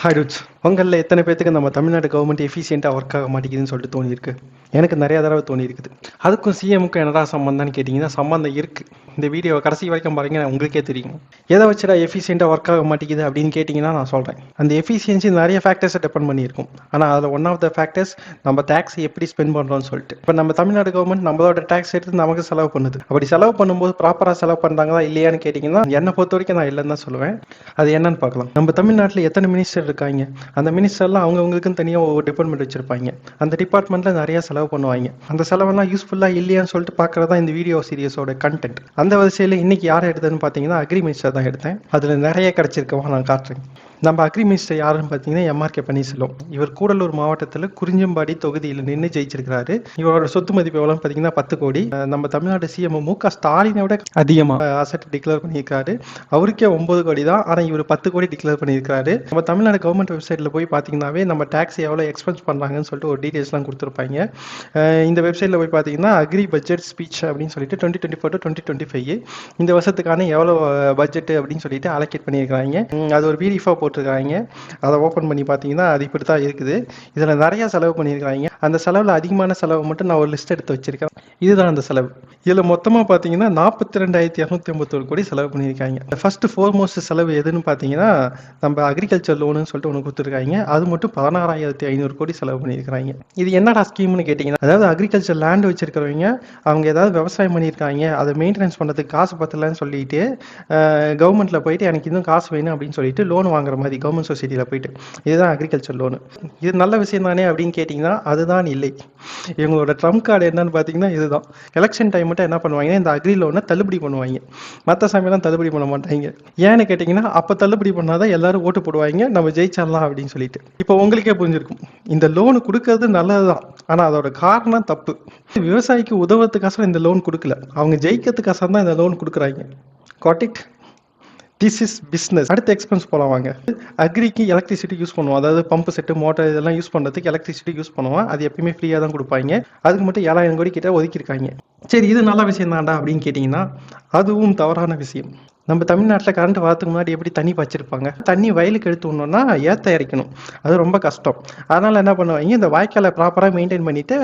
Hi dudes. உங்களில் எத்தனை பேத்துக்கு நம்ம தமிழ்நாடு கவர்மெண்ட் எஃபிஷியண்ட்டாக ஒர்க் ஆக மாட்டேங்குதுன்னு சொல்லிட்டு தோணியிருக்கு? எனக்கு நிறைய தடவை தோணியிருக்குது. அதுக்கும் சிஎம்முக்கும் என்னடா சம்மந்தம்னு கேட்டிங்கன்னா சம்மந்தம் இருக்குது. இந்த வீடியோ கடைசி வரைக்கும் பாருங்க, உங்களுக்கே தெரியும். எதை வச்சுடா எஃபிஷியண்ட்டாக ஒர்க் ஆக மாட்டேங்குது அப்படின்னு கேட்டிங்கன்னா நான் சொல்கிறேன். அந்த எஃபிஷியன்சி நிறைய ஃபேக்டர்ஸை டிபெண்ட் பண்ணியிருக்கும். ஆனால் அதில் ஒன் ஆஃப் த ஃபேக்டர்ஸ் நம்ம டேக்ஸ் எப்படி ஸ்பெண்ட் பண்ணுறோம்னு சொல்லிட்டு. இப்போ நம்ம தமிழ்நாடு கவர்மெண்ட் நம்மளோட டேக்ஸ் எடுத்து நமக்கு செலவு பண்ணுது. அப்படி செலவு பண்ணும்போது ப்ராப்பராக செலவு பண்ணுறாங்களா இல்லையான்னு கேட்டிங்கன்னா என்னை பொறுத்த வரைக்கும் நான் இல்லைன்னு தான் சொல்லுவேன். அது என்னன்னு பார்க்கலாம். நம்ம தமிழ்நாட்டில் எத்தனை மினிஸ்டர் இருக்காங்க? அந்த மினிஸ்டர்லாம் அவங்கவுங்களுக்குன்னு தனியாக ஒரு டிபார்ட்மெண்ட் வச்சிருப்பாங்க. அந்த டிபார்ட்மெண்ட்டில் நிறைய செலவு பண்ணுவாங்க. அந்த செலவெல்லாம் யூஸ்ஃபுல்லாக இல்லையான்னு சொல்லிட்டு பார்க்குறதா இந்த வீடியோ சீரியஸோட கண்டென்ட். அந்த வரிசையில் இன்னைக்கு யாரை எடுத்தேன்னு பார்த்தீங்கன்னா அக்ரி மினிஸ்டர் தான் எடுத்தேன். அதில் நிறைய கிடச்சிருக்கவா நான் காட்டுறேன். நம்ம அக்ரி மினிஸ்டர் யாருன்னு பார்த்தீங்கன்னா எம்ஆர்கே பன்னீர்செல்வம். இவர் கூடலூர் மாவட்டத்தில் குறிஞ்சம்பாடி தொகுதியில் நின்று ஜெயிச்சிருக்கிறாரு. இவரோட சொத்து மதிப்பு எவ்வளோன்னு பார்த்தீங்கன்னா 10 கோடி. நம்ம தமிழ்நாடு சிஎம் மு.க. ஸ்டாலினை விட அதிகமாக அசட் டிக்ளேர் பண்ணியிருக்காரு. அவருக்கே 9 கோடி தான், ஆனால் இவர் 10 கோடி டிக்ளேர் பண்ணியிருக்காரு. நம்ம தமிழ்நாடு கவர்மெண்ட் வெப்சைட்டில் போய் பார்த்தீங்கன்னாவே நம்ம டேக்ஸ் எவ்வளோ எக்ஸ்பென்ஸ் பண்ணுறாங்கன்னு சொல்லிட்டு ஒரு டீட்டெயில்ஸ்லாம் கொடுத்துருப்பாங்க. இந்த வெப்சைட்டில் போய் பார்த்தீங்கன்னா அக்ரி பட்ஜெட் ஸ்பீச் அப்படின்னு சொல்லிட்டு 2024 to 2025 இந்த வருஷத்துக்கான எவ்வளோ பட்ஜெட் அப்படின்னு சொல்லிட்டு அலோகேட் பண்ணியிருக்காங்க. அது ஒரு பிடிஎஃபாக போட்டிருக்காங்க. அதை ஓப்பன் பண்ணி பார்த்தீங்கன்னா அது இப்படி தான் இருக்குது. இதில் நிறைய செலவு பண்ணியிருக்காங்க. அந்த செலவில் அதிகமான செலவு மட்டும் நான் ஒரு லிஸ்ட் எடுத்து வச்சிருக்கேன். இதுதான் அந்த செலவு. இதில் மொத்தமாக பார்த்தீங்கன்னா 42,251 கோடி செலவு பண்ணியிருக்காங்க. ஃபர்ஸ்ட் ஃபோர்மோஸ்ட் செலவு எதுன்னு பார்த்தீங்கன்னா நம்ம அக்ரிகல்ச்சர் லோனுன்னு சொல்லிட்டு ஒன்று கொடுத்துருக்காங்க. அது மட்டும் 16,500 கோடி செலவு பண்ணியிருக்காங்க. இது என்னடா ஸ்கீம்னு கேட்டிங்கன்னா, அதாவது அக்ரிகல்ச்சர் லேண்ட் வச்சிருக்கிறவங்க அவங்க ஏதாவது விவசாயம் பண்ணியிருக்காங்க, அதை மெயின்டெனன்ஸ் பண்ணுறதுக்கு காசு பத்தலைன்னு சொல்லிட்டு கவர்மெண்ட்டில் போயிட்டு எனக்கு இன்னும் காசு வேணும் அப்படின்னு சொல்லிட்டு லோன் வாங்குற மாதிரி கவர்மெண்ட் சொசைட்டியில் போயிட்டு. இதுதான் அக்ரிகல்ச்சர் லோனு. இது நல்ல விஷயம் தானே அப்படின்னு கேட்டிங்கன்னா அதுதான் இல்லை. இவங்களோட ட்ரம்ப் கார்டு என்னன்னு பார்த்தீங்கன்னா இதுதான். எலெக்ஷன் டைம் மட்டும் என்ன பண்ணுவாங்கன்னா இந்த அக்ரி லோனை தள்ளுபடி பண்ணுவாங்க. மற்ற சமயம்லாம் தள்ளுபடி பண்ண மாட்டாங்க. ஏன்னு கேட்டிங்கன்னா அப்போ தள்ளுபடி பண்ணாதான் எல்லாரும் ஓட்டு போடுவாங்க, நம்ம ஜெயிச்சிடலாம் அப்படின்னு சொல்லிட்டு. இப்போ உங்களுக்கே புரிஞ்சிருக்கும், இந்த லோனு கொடுக்கறது நல்லது தான், ஆனால் அதோட காரணம் தப்பு. விவசாயிக்கு உதவுறதுக்காக இந்த லோன் கொடுக்கல, அவங்க ஜெயிக்கிறதுக்காக தான் இந்த லோன் கொடுக்குறாங்க. Got it? This is business. அடுத்த எக்ஸ்பென்ஸ் போகலாம் வாங்க. அக்ரிக்கு எலக்ட்ரிசிட்டி யூஸ் பண்ணுவோம். அதாவது பம்பு செட்டு மோட்டர் இதெல்லாம் யூஸ் பண்ணுறதுக்கு எலக்ட்ரிசிட்டி யூஸ் பண்ணுவோம். அது எப்பயுமே ஃப்ரீயாக தான் கொடுப்பாங்க. அதுக்கு மட்டும் 7,000 கோடி கிட்ட ஒதுக்கியிருக்காங்க. சரி, இது நல்ல விஷயம் தான்டா அப்படின்னு கேட்டிங்கன்னா அதுவும் தவறான விஷயம். நம்ம தமிழ்நாட்டில் கரண்ட் வரதுக்கு முன்னாடி எப்படி தண்ணி வச்சிருப்பாங்க? தண்ணி வயலுக்கு எடுத்து விடணும்னா ஏற்ற இறைக்கணும். அது ரொம்ப கஷ்டம். அதனால் என்ன பண்ணுவாங்க, இந்த வாய்க்காலை ப்ராப்பராக மெயின்டைன் பண்ணிட்டு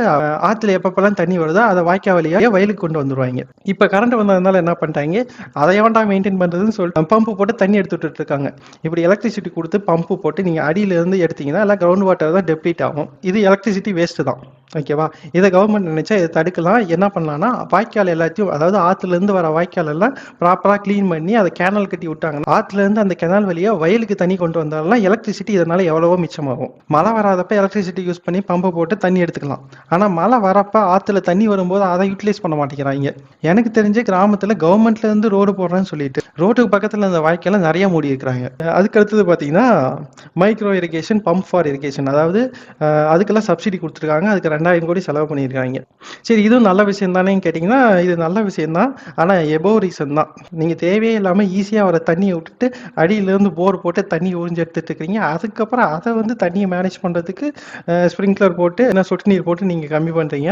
ஆற்றுல எப்பப்பெல்லாம் தண்ணி வருதோ அதை வாய்க்கால் வழியாக வயலுக்கு கொண்டு வந்துடுவாங்க. இப்போ கரண்ட் வந்ததுனால என்ன பண்ணிட்டாங்க, அதை ஏன்டா மெயின்டைன் பண்ணுறதுன்னு சொல்லிட்டு பம்பு போட்டு தண்ணி எடுத்து விட்டுட்டு இருக்காங்க. இப்படி எலக்ட்ரிசிட்டி கொடுத்து பம்பு போட்டு நீங்கள் அடியிலேருந்து எடுத்தீங்கன்னா எல்லாம் கிரவுண்ட் வாட்டர் தான் டெப்ளீட் ஆகும். இது எலக்ட்ரிசிட்டி வேஸ்ட்டு தான். ஓகேவா? இதை கவர்மெண்ட் நினைச்சா இதை தடுக்கலாம். என்ன பண்ணலாம்னா வாய்க்கால் எல்லாத்தையும், அதாவது ஆற்றுலேருந்து வர வாய்க்கால் எல்லாம் ப்ராப்பராக க்ளீன் பண்ணி அதை கேனல் கட்டி விட்டாங்க. ஆற்றுலேருந்து அந்த கேனல் வழியாக வயலுக்கு தண்ணி கொண்டு வந்தாலும் எலக்ட்ரிசிட்டி இதனால எவ்வளவோ மிச்சமாகும். மழை வராதப்ப எலக்ட்ரிசிட்டி யூஸ் பண்ணி பம்பை போட்டு தண்ணி எடுத்துக்கலாம். ஆனால் மழை வரப்ப ஆற்றுல தண்ணி வரும்போது அதை யூட்டிலைஸ் பண்ண மாட்டேங்கிறாங்க. எனக்கு தெரிஞ்ச கிராமத்தில் கவர்மெண்ட்லேருந்து ரோடு போடுறேன்னு சொல்லிட்டு ரோட்டுக்கு பக்கத்தில் அந்த வாய்க்கால நிறைய மூடி இருக்கிறாங்க. அதுக்கு அடுத்தது பார்த்தீங்கன்னா micro irrigation, pump for irrigation, அதாவது அதுக்கெல்லாம் சப்சிடி கொடுத்துருக்காங்க. அதுக்கு 2,000 கோடி செலவு பண்ணியிருக்காங்க. சரி, இதுவும் நல்ல விஷயம் தானேன்னு கேட்டிங்கன்னா இது நல்ல விஷயம் தான். ஆனால் எபோவ் ரீசன் தான். நீங்கள் தேவையே இல்லாமல் ஈஸியாக வர தண்ணியை விட்டுட்டு அடியிலேருந்து போர் போட்டு தண்ணி உறிஞ்சு எடுத்துட்டு இருக்கிறீங்க. அதுக்கப்புறம் அதை தண்ணியை மேனேஜ் பண்ணுறதுக்கு ஸ்ப்ரிங்க்லர் போட்டு சொட்டு நீர் போட்டு நீங்கள் கம்மி பண்ணுறீங்க.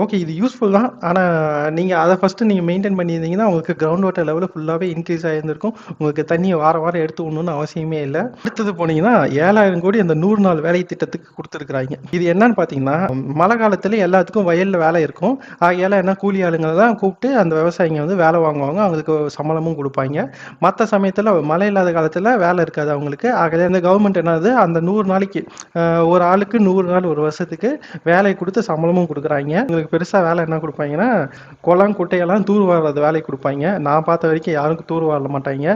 ஓகே, இது யூஸ்ஃபுல் தான். ஆனால் நீங்கள் அதை ஃபஸ்ட்டு நீங்கள் மெயின்டைன் பண்ணியிருந்தீங்கன்னா உங்களுக்கு கிரவுண்ட் வாட்டர் லெவலில் ஃபுல்லாகவே இன்க்ரீஸ் ஆகியிருந்திருக்கும். உங்களுக்கு தண்ணியை வாரம் எடுத்து விடணும்னு அவசியமே இல்லை. அடுத்தது போனீங்கன்னா 7,000 கோடி அந்த 100 நாள் வேலை திட்டத்துக்கு கொடுத்துருக்குறாங்க. இது என்னன்னு பார்த்தீங்கன்னா மழை காலத்தில் எல்லாத்துக்கும் வயலில் வேலை இருக்கும். ஆகையால் என்ன கூலி ஆளுங்களை தான் கூப்பிட்டு அந்த விவசாயிங்க வேலை வாங்குவாங்க. அவங்களுக்கு சம்பளமும் கொடுப்பாங்க. மற்ற சமயத்தில் மழை இல்லாத காலத்தில் வேலை இருக்காது அவங்களுக்கு. ஆகவே இந்த கவர்மெண்ட் என்னது அந்த 100 நாளைக்கு ஒரு ஆளுக்கு 100 நாள் ஒரு வருஷத்துக்கு வேலை கொடுத்து சம்பளமும் கொடுக்குறாங்க. உங்களுக்கு பெருசாக வேலை என்ன கொடுப்பாங்கன்னா குளம் குட்டையெல்லாம் தூர் வாடுறது வேலை கொடுப்பாங்க. நான் பார்த்த வரைக்கும் யாருக்கும் தூர் வாழ மாட்டாங்க.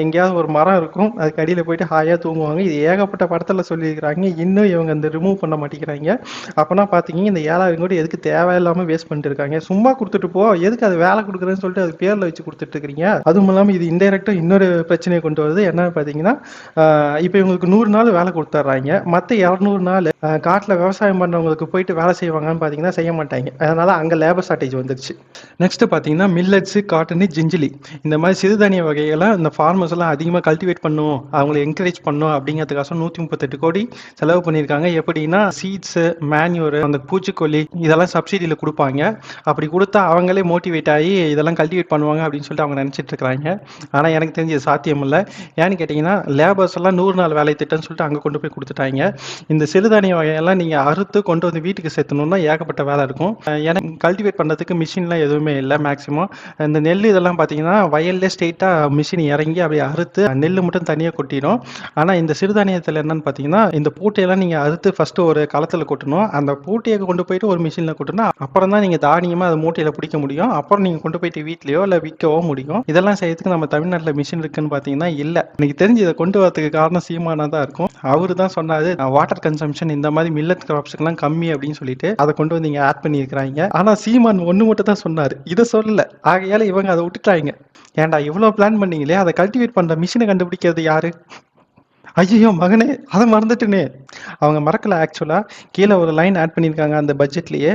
எங்கேயாவது ஒரு மரம் இருக்கும், அதுக்கு அடியில் போயிட்டு ஹாயாக தூங்குவாங்க. இது ஏகப்பட்ட படத்தில் சொல்லியிருக்கிறாங்க. இன்னும் இவங்க அந்த ரிமூவ் பண்ண மாட்டேங்கிறாங்க. அப்போனா பார்த்தீங்கன்னா இந்த 7,000 கோடி எதுக்கு தேவையில்லாமல் வேஸ்ட் பண்ணிட்டு இருக்காங்க? சும்மா கொடுத்துட்டு போ, எதுக்கு அது வேலை கொடுக்குறேன்னு சொல்லிட்டு அது பேரில் வச்சு கொடுத்துட்டு இருக்கிறீங்க? அதுவும் இல்லாமல் இது இன்டெரக்டாக இன்னொரு பிரச்சனையை கொண்டு வருது. என்னன்னு பார்த்தீங்கன்னா இப்போ இவங்களுக்கு 100 நாள் வேலை கொடுத்துட்றாங்க. மற்ற 200 நாள் காட்டில் விவசாயம் பண்ணுறவங்களுக்கு போயிட்டு வேலை செய்வாங்கன்னு பார்த்தீங்கன்னா செய்ய மாட்டாங்க. அதனால அங்கே லேபர் ஷார்ட்டேஜ் வந்துருச்சு. நெக்ஸ்ட் பார்த்தீங்கன்னா மில்லட்ஸு, காட்டனு, ஜிஞ்சிலி இந்த மாதிரி சிறுதானிய வகைகள்லாம் இந்த ஃபார்மர்ஸ் எல்லாம் அதிகமாக கல்டிவேட் பண்ணும், அவங்களை என்கரேஜ் பண்ணும் அப்படிங்கிறதுக்காக 138 கோடி செலவு பண்ணியிருக்காங்க. எப்படின்னா சீட்ஸு, மேன்யூரு, அந்த பூச்சிக்கொல்லி இதெல்லாம் சப்சிடியில் கொடுப்பாங்க. அப்படி கொடுத்தா அவங்களே மோட்டிவேட் ஆகி இதெல்லாம் கல்டிவேட் பண்ணுவாங்க அப்படின்னு சொல்லிட்டு அவங்க நினச்சிட்டு இருக்கிறாங்க. ஆனால் எனக்கு தெரிஞ்சு சாத்தியம் இல்லை. ஏன்னு கேட்டிங்கன்னா லேபர்ஸ் எல்லாம் 100 நாள் வேலை திட்டம்னு சொல்லிட்டு அங்கே கொண்டு போய் கொடுத்துட்டாங்க. இந்த சிறுதானிய வகையெல்லாம் நீங்கள் அறுத்து கொண்டு வந்து வீட்டுக்கு சேர்த்தணும்னா ஏகப்பட்ட வேலை இருக்கும். எனக்கு கல்டிவேட் பண்ணுறதுக்கு மிஷின்லாம் எதுவுமே இல்லை. மேக்ஸிமம் இந்த நெல் இதெல்லாம் பார்த்தீங்கன்னா வயல்லே ஸ்ட்ரெயிட்டாக மிஷின் இறங்கி அப்படியே அறுத்து நெல் மட்டும் தனியாக கொட்டிடும். ஆனால் இந்த சிறுதானியத்தில் என்னன்னு பார்த்தீங்கன்னா இந்த பூட்டையெல்லாம் நீங்கள் அறுத்து ஃபஸ்ட்டு ஒரு களத்தில் கொட்டணும். அந்த பூட்டையை கொண்டு போயிட்டு ஒரு மிஷினில் கொட்டணும். அப்புறம் தான் நீங்கள் தானியமாக அதை மூட்டையில் பிடிக்க முடியும். அப்புறம் நீங்கள் கொண்டு போயிட்டு வீட்லையோ இல்லை விற்கவோ முடியும். இதெல்லாம் செய்யறதுக்கு நம்ம தமிழ்நாட்டில் மிஷின் இருக்குன்னு பார்த்தீங்கன்னா இல்லை. எனக்கு தெரிஞ்சு இதை கொண்டு வரதுக்கு காரணம் சீமானா தான் இருக்கும். அவரு தான் சொன்னாரு வாட்டர் கன்சம்ஷன் இந்த மாதிரி மில்லட் கிராப்ஸ்க்குலாம் கம்மி அப்படின்னு சொல்லிட்டு அதை கொண்டு வந்து இங்கே ஆட் பண்ணியிருக்கிறாங்க. ஆனால் சீமான் ஒன்று மட்டும் தான் சொன்னார், இதை சொல்லல. ஆகையால இவங்க அதை விட்டுட்டாங்க. ஏன்டா இவ்வளோ பிளான் பண்ணீங்களே, அதை கல்டிவேட் பண்ணுற மிஷினை கண்டுபிடிக்கிறது யாரு? ஐயோ மகனே, அதை மறந்துட்டுனே. அவங்க மறக்கல. ஆக்சுவலாக கீழே ஒரு லைன் ஆட் பண்ணியிருக்காங்க அந்த பட்ஜெட்லேயே,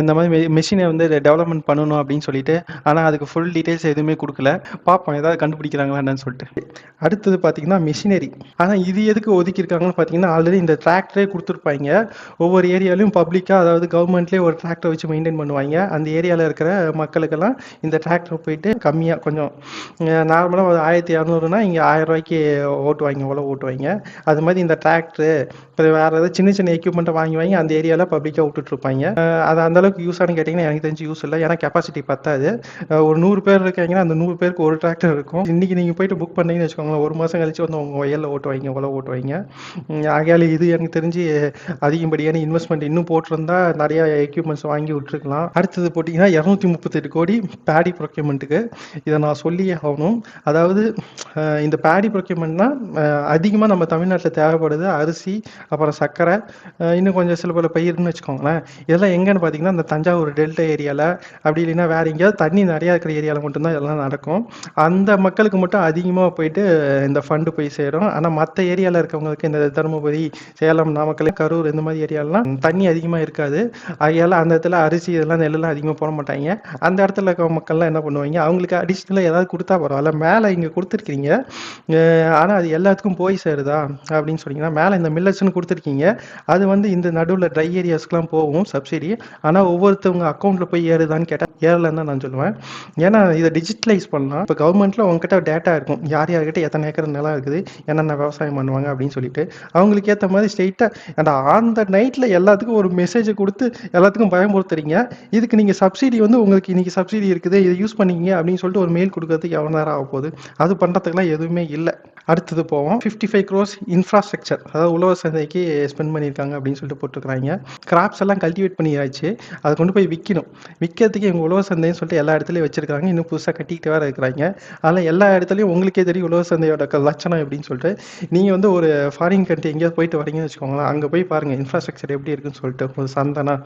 இந்த மாதிரி மெஷினை வந்து டெவலப்மெண்ட் பண்ணணும் அப்படின்னு சொல்லிட்டு. ஆனால் அதுக்கு ஃபுல் டீட்டெயில்ஸ் எதுவுமே கொடுக்கல. பார்ப்போம் ஏதாவது கண்டுபிடிக்கிறாங்களா என்னன்னு சொல்லிட்டு. அடுத்தது பார்த்தீங்கன்னா மிஷினரி. ஆனால் இது எதுக்கு ஒதுக்கியிருக்காங்கன்னு பார்த்தீங்கன்னா ஆல்ரெடி இந்த டிராக்டரே கொடுத்துருப்பாங்க. ஒவ்வொரு ஏரியாலையும் பப்ளிக்காக, அதாவது கவர்மெண்ட்லேயே ஒரு டிராக்டர் வச்சு மெயின்டைன் பண்ணுவாங்க. அந்த ஏரியாவில் இருக்கிற மக்களுக்கெல்லாம் இந்த டிராக்டர் போயிட்டு கம்மியாக கொஞ்சம் நார்மலாக ஒரு 1200னா இங்கே 1000 ரூபாய்க்கு ஓட்டுவாங்க, அவ்வளோ ஓட்டுவாங்க. அது மாதிரி இந்த டிராக்டரு இப்போ வேறு ஏதாவது சின்ன சின்ன எக்யூப்மெண்ட்டை வாங்கி அந்த ஏரியாவில் பப்ளிக்காக விட்டுட்ருப்பாங்க. அது அந்தளவுக்கு யூஸ் ஆனு கேட்டிங்கன்னா எனக்கு தெரிஞ்சு யூஸ் இல்லை. ஏன்னா கெப்பாசிட்டி பத்தாது. ஒரு 100 பேர் இருக்காங்கன்னா அந்த 100 பேருக்கு ஒரு டிராக்டர் இருக்கும். இன்றைக்கி நீங்கள் போயிட்டு புக் பண்ணீங்கன்னு வச்சுக்கோங்களேன், ஒரு மாதம் கழிச்சு வந்து உங்கள் வயலில் ஓட்டுவாங்க, அவ்வளோ ஓட்டுவாங்க. ஆகையால் இது எனக்கு தெரிஞ்சு அதிகப்படியான இன்வெஸ்ட்மெண்ட் இன்னும் போட்டிருந்தா நிறையா எக்யூப்மெண்ட்ஸ் வாங்கி விட்டுருக்கலாம். அடுத்தது போட்டிங்கன்னா 238 கோடி பேடி ப்ரொக்யூர்மெண்ட்டுக்கு. இதை நான் சொல்லியே ஆகணும். அதாவது இந்த பேடி ப்ரொக்யூர்மெண்ட்னா அதிகமாக நம்ம தமிழ்நாட்டில் தேவைப்படுது அரிசி, அப்புறம் சர்க்கரை, இன்னும் கொஞ்சம் சில பல பயிர்னு வச்சுக்கோங்களேன். இதெல்லாம் எங்கன்னு பார்த்தீங்கன்னா இந்த தஞ்சாவூர் டெல்டா ஏரியாவில், அப்படி இல்லைன்னா வேறு எங்கேயாவது தண்ணி நிறையா இருக்கிற ஏரியாவில் மட்டும்தான் இதெல்லாம் நடக்கும். அந்த மக்களுக்கு மட்டும் அதிகமாக போயிட்டு இந்த ஃபண்டு போய் சேரும். ஆனால் மற்ற ஏரியாவில் இருக்கவங்களுக்கு இந்த தருமபுரி, சேலம், நாமக்கல், கரூர் இந்த மாதிரி ஏரியாலலாம் தண்ணி அதிகமாக இருக்காது. ஆகையால் அந்த இடத்துல அரிசி இதெல்லாம் நெல்லாம் அதிகமாக போட மாட்டாங்க. அந்த இடத்துல இருக்க மக்கள்லாம் என்ன பண்ணுவாங்க, அவங்களுக்கு அடிஷ்னலாக ஏதாவது கொடுத்தா பரவாயில்ல, மேலே இங்கே கொடுத்துருக்கீங்க ஆனால் அது எல்லாத்துக்கும் போய் சேருதா அப்படின்னு சொன்னீங்கன்னா, மேலே இந்த மில்லட்ஸ்னு கொடுத்துருக்கீங்க, அது வந்து இந்த நடுவில் ட்ரை ஏரியாஸ்க்குலாம் போகும் சப்சிடி. ஆனால் ஒவ்வொருத்தவங்க அக்கௌண்ட்டில் போய் ஏறுதான்னு கேட்டால் ஏறலன்னு தான் நான் சொல்லுவேன். ஏன்னா இதை டிஜிட்டலைஸ் பண்ணலாம். இப்போ கவர்மெண்ட்டில் உங்ககிட்ட டேட்டா இருக்கும், யார் யார்கிட்ட எத்தனை ஏக்கர் நிலம் இருக்குது, என்னென்ன விவசாயம் பண்ணுவாங்க அப்படின்னு சொல்லிட்டு. அவங்களுக்கு ஏற்ற மாதிரி ஸ்ட்ரெயிட்டாக அந்த அந்த நைட்டில் எல்லாத்துக்கும் ஒரு மெசேஜை கொடுத்து எல்லாத்துக்கும் பயமுறுத்துறீங்க. இதுக்கு நீங்கள் சப்சிடி வந்து உங்களுக்கு இன்றைக்கி சப்சிடி இருக்குது, இதை யூஸ் பண்ணிக்கிங்க அப்படின்னு சொல்லிட்டு ஒரு மெயில் கொடுக்கறதுக்கு எவ்வளோ நேரம் ஆக போகுது? அது பண்ணுறதுக்குலாம் எதுவுமே இல்லை. அடுத்தது போவோம். 55 crores இன்ஃப்ராஸ்ட்ரக்சர், அதாவது உழவர் சந்தைக்கு ஸ்பெண்ட் பண்ணியிருக்காங்க அப்படின்னு சொல்லிட்டு போட்டிருக்கிறாங்க. கிராப்ஸ் எல்லாம் கல்டிவேட் பண்ணியாச்சு, அதை கொண்டு போய் விற்கணும். விற்கிறதுக்கு எங்கள் உழவர் சந்தைன்னு சொல்லிட்டு எல்லா இடத்துலையும் வச்சிருக்காங்க. இன்னும் புதுசாக கட்டிக்கிட்டு வேறு இருக்கிறாங்க. அதனால் எல்லா இடத்துலையும் உங்களுக்கே தெரியும் உழவர் சந்தையோட லட்சணம் எப்படின்னு சொல்லிட்டு. நீங்கள் வந்து ஒரு ஃபாரின் கண்ட்ரி எங்கேயாவது போயிட்டு வரீங்கன்னு வச்சுக்கோங்களேன், அங்கே போய் பாருங்கள் இன்ஃப்ராஸ்ட்ரக்சர் எப்படி இருக்குன்னு சொல்லிட்டு. ஒரு சந்தைனா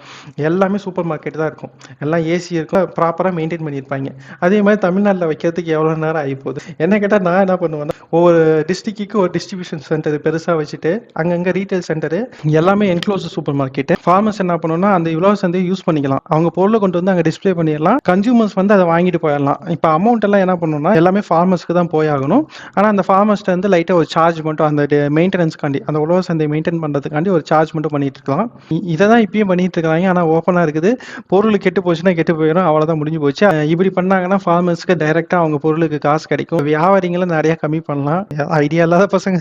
எல்லாமே சூப்பர் மார்க்கெட் தான் இருக்கும், எல்லாம் ஏசி இருக்கும், ப்ராப்பராக மெயின்டைன் பண்ணியிருப்பாங்க. அதே மாதிரி தமிழ்நாட்டில் வைக்கிறதுக்கு எவ்வளோ நேரம் ஆகி போகுது? என்ன கேட்டால் நான் என்ன பண்ணுவேன்னா, ஒவ்வொரு டிஸ்ட்ரிக்ட்டுக்கு ஒரு டிஸ்ட்ரிபியூஷன் சென்டர் பெருசாக வச்சுட்டு அங்கங்கே ரீட்டைல் சென்டரு எல்லாமே என்க்ளோஸ் சூப்பர் மார்க்கெட்டு. ஃபார்மர்ஸ் என்ன பண்ணணும்னா அந்த உழவர் சந்தையை யூஸ் பண்ணிக்கலாம். அவங்க பொருளை கொண்டு வந்து அங்கே டிஸ்பிளே பண்ணிடலாம், கன்சூமர்ஸ் வந்து அதை வாங்கிட்டு போயிடலாம். இப்போ அமௌண்ட் எல்லாம் என்ன பண்ணணும்னா எல்லாமே ஃபார்மர்ஸ்க்கு தான் போயாகணும். ஆனால் அந்த ஃபார்மர்ஸ்ட்டு வந்து லைட்டாக ஒரு சார்ஜ் மட்டும் அந்த மெயின்டெனன்ஸ்க்காண்டி, அந்த உழவர் சந்தையை மெயின்டைன் பண்ணுறதுக்காண்டி ஒரு சார்ஜ் மட்டும் பண்ணிட்டு இருக்கலாம். இதை தான் இப்பயும் பண்ணிட்டு இருக்காங்க. ஆனால் ஓப்பனாக இருக்குது. பொருள் கெட்டு போச்சுன்னா கெட்டு போயிடும், அவ்வளோதான், முடிஞ்சு போச்சு. இப்படி பண்ணாங்கன்னா ஃபார்மர்ஸ்க்கு டைரெக்டாக அவங்க பொருளுக்கு காசு கிடைக்கும். வியாபாரிகளை நிறையா கம்மி பண்ணலாம். ஐடியா இல்லாத பசங்க.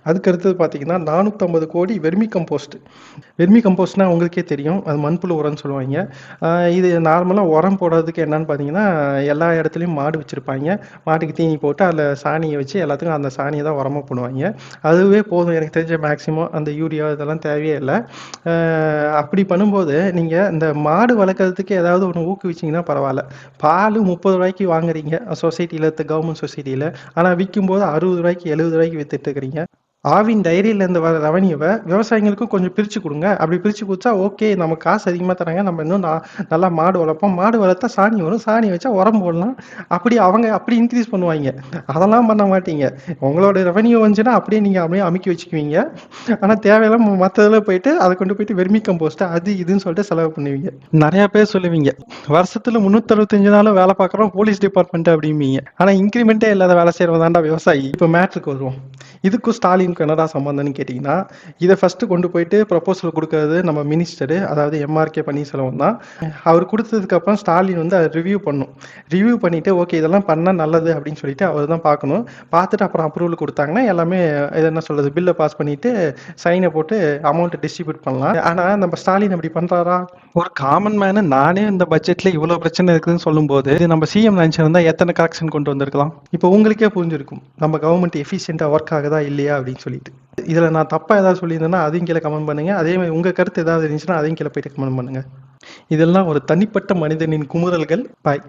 அதுக்கு அடுத்தது பார்த்தீங்கன்னா 450 கோடி வெர்மி கம்போஸ்ட். வெர்மி கம்போஸ்ட்னா உங்களுக்கே தெரியும், அது மண்புழு உரம்னு சொல்லுவாங்க. இது நார்மலாக உரம் போடுறதுக்கு என்னன்னு பார்த்தீங்கன்னா எல்லா இடத்துலையும் மாடு வச்சுருப்பாங்க. மாட்டுக்கு தீனி போட்டு அதில் சாணியை வச்சு எல்லாத்துக்கும் அந்த சாணியை தான் உரமாக போடுவாங்க. அதுவே போதும் எனக்கு தெரிஞ்ச. மேக்ஸிமம் அந்த யூரியா இதெல்லாம் தேவையே இல்லை. அப்படி பண்ணும்போது நீங்கள் இந்த மாடு வளர்க்குறதுக்கு ஏதாவது ஒன்று ஊக்குவிச்சிங்கன்னா பரவாயில்ல. பால் 30 ரூபாய்க்கு வாங்குறீங்க சொசைட்டியில், கவர்மெண்ட் சொசைட்டியில். ஆனால் விற்கும்போது 60 ரூபாய்க்கு 70 ரூபாய்க்கு வித்துட்டு இருக்கிறீங்க. ஆவின் டைரியிலேருந்து வர ரெவன்யூவை விவசாயிகளுக்கும் கொஞ்சம் பிரித்து கொடுங்க. அப்படி பிரித்து கொடுத்தா ஓகே, நம்ம காசு அதிகமாக தராங்க, நம்ம இன்னும் நல்லா மாடு வளர்ப்போம், மாடு வளர்த்தா சாணி வரும், சாணி வச்சா உரம் போடலாம். அப்படி இன்க்ரீஸ் பண்ணுவாங்க. அதெல்லாம் பண்ண மாட்டீங்க. உங்களோட ரெவன்யூ வந்துச்சுன்னா அப்படியே நீங்கள் அப்படியே அமுக்கி வச்சுக்குவீங்க. ஆனால் தேவையில்லாம மற்றதில் போயிட்டு அதை கொண்டு போயிட்டு வெர்மி கம்போஸ்ட் அது இதுன்னு சொல்லிட்டு செலவு பண்ணுவீங்க. நிறையா பேர் சொல்லுவீங்க வருஷத்தில் 365 நாளும் வேலை பார்க்குறோம் போலீஸ் டிபார்ட்மெண்ட் அப்படிம்பீங்க. ஆனால் இன்க்ரிமெண்ட்டே இல்லாத வேலை செய்கிறவன் தாண்டா விவசாயி. இப்போ மேட்ருக்கு வருவோம். இதுக்கும் ஸ்டாலின் ஸ்டாலினுக்கும் என்னடா சம்பந்தம்னு கேட்டிங்கன்னா, இதை ஃபஸ்ட்டு கொண்டு போயிட்டு ப்ரொபோசல் கொடுக்கறது நம்ம மினிஸ்டரு, அதாவது எம்ஆர்கே பன்னீர்செல்வம் தான். அவர் கொடுத்ததுக்கப்புறம் ஸ்டாலின் வந்து அதை ரிவ்யூ பண்ணும். ரிவ்யூ பண்ணிவிட்டு ஓகே இதெல்லாம் பண்ணால் நல்லது அப்படின்னு சொல்லிட்டு அவர் தான் பார்க்கணும். பார்த்துட்டு அப்புறம் அப்ரூவல் கொடுத்தாங்கன்னா எல்லாமே இது என்ன சொல்கிறது, பில்லை பாஸ் பண்ணிவிட்டு சைனை போட்டு அமௌண்ட்டை டிஸ்ட்ரிபியூட் பண்ணலாம். ஆனால் நம்ம ஸ்டாலின் அப்படி பண்ணுறாரா? ஒரு காமன் மேனு நானே இந்த பட்ஜெட்டில் இவ்வளோ பிரச்சனை இருக்குதுன்னு சொல்லும்போது இது நம்ம சிஎம் நினச்சிருந்தா எத்தனை கரெக்ஷன் கொண்டு வந்திருக்கலாம். இப்போ உங்களுக்கே புரிஞ்சிருக்கும் நம்ம கவர்மெண்ட் எஃபிஷியண்ட்டாக ஒர்க் ஆகுதா இல்லையா அப்படின்னு சொல்லிட்டு. இதில் நான் தப்பாக ஏதாவது சொல்லியிருந்தேன்னா அதையும் கீழே கமெண்ட் பண்ணுங்கள். அதே மாதிரி உங்கள் கருத்து ஏதாவது இருந்துச்சுன்னா அதையும் கீழே போயிட்டு கமெண்ட் பண்ணுங்கள். இதெல்லாம் ஒரு தனிப்பட்ட மனிதனின் குமுறல்கள். பாய்.